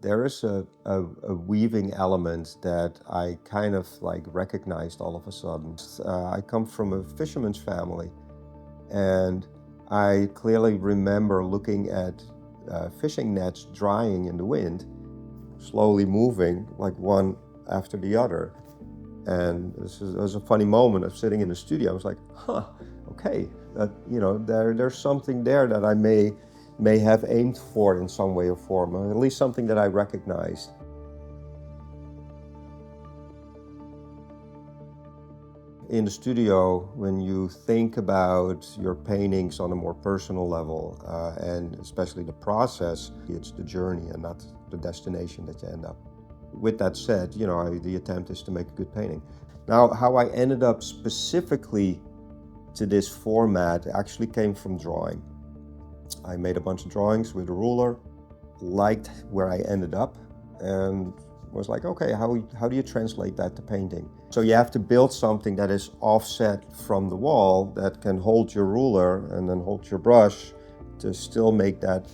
There is a weaving element that I kind of like recognized all of a sudden. I come from a fisherman's family, and I clearly remember looking at fishing nets drying in the wind, slowly moving like one after the other. And it was a funny moment of sitting in the studio. I was like, huh, okay, there's something there that I may have aimed for in some way or form, or at least something that I recognized. In the studio, when you think about your paintings on a more personal level, and especially the process, it's the journey and not the destination that you end up. With that said, the attempt is to make a good painting. Now, how I ended up specifically to this format actually came from drawing. I made a bunch of drawings with a ruler, liked where I ended up, and was like, okay, how do you translate that to painting? So you have to build something that is offset from the wall that can hold your ruler and then hold your brush to still make that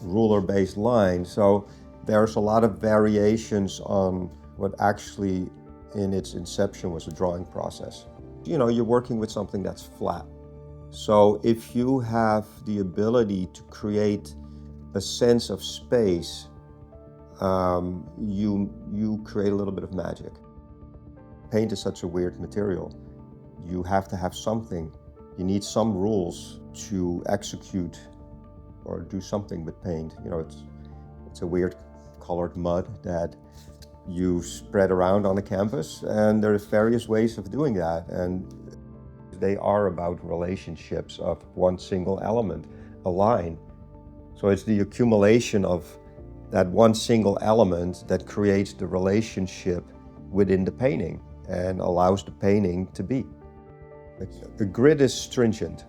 ruler-based line. So there's a lot of variations on what actually in its inception was a drawing process. You're working with something that's flat. So if you have the ability to create a sense of space, you create a little bit of magic. Paint is such a weird material. You have to have something. You need some rules to execute or do something with paint. It's a weird colored mud that you spread around on a canvas, and there's various ways of doing that. And they are about relationships of one single element, a line. So it's the accumulation of that one single element that creates the relationship within the painting and allows the painting to be. A grid is stringent,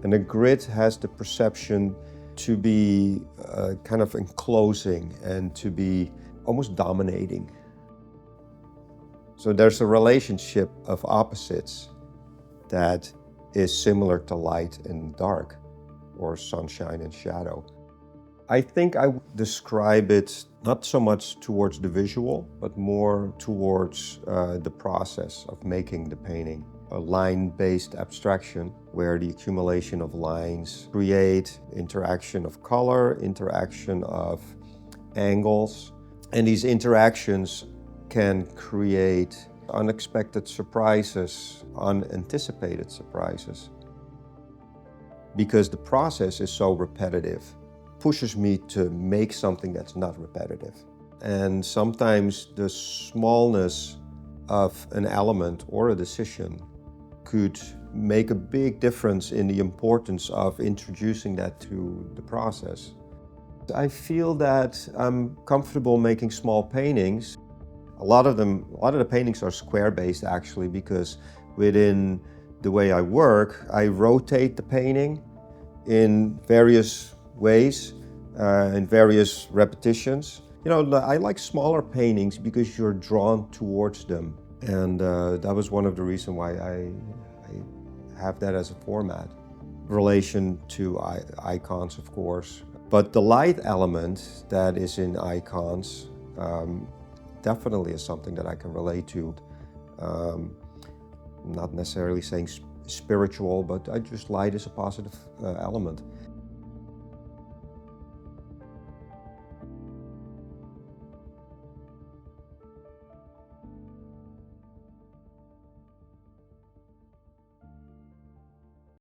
and a grid has the perception to be kind of enclosing and to be almost dominating. So there's a relationship of opposites that is similar to light and dark, or sunshine and shadow. I think I would describe it not so much towards the visual, but more towards the process of making the painting. A line-based abstraction where the accumulation of lines create interaction of color, interaction of angles, and these interactions can create unexpected surprises, unanticipated surprises. Because the process is so repetitive, pushes me to make something that's not repetitive. And sometimes the smallness of an element or a decision could make a big difference in the importance of introducing that to the process. I feel that I'm comfortable making small paintings. A lot of the paintings are square-based actually, because within the way I work, I rotate the painting in various ways, in various repetitions. I like smaller paintings because you're drawn towards them. And that was one of the reasons why I have that as a format. Relation to icons, of course. But the light element that is in icons definitely is something that I can relate to. Not necessarily saying spiritual, but light is a positive element.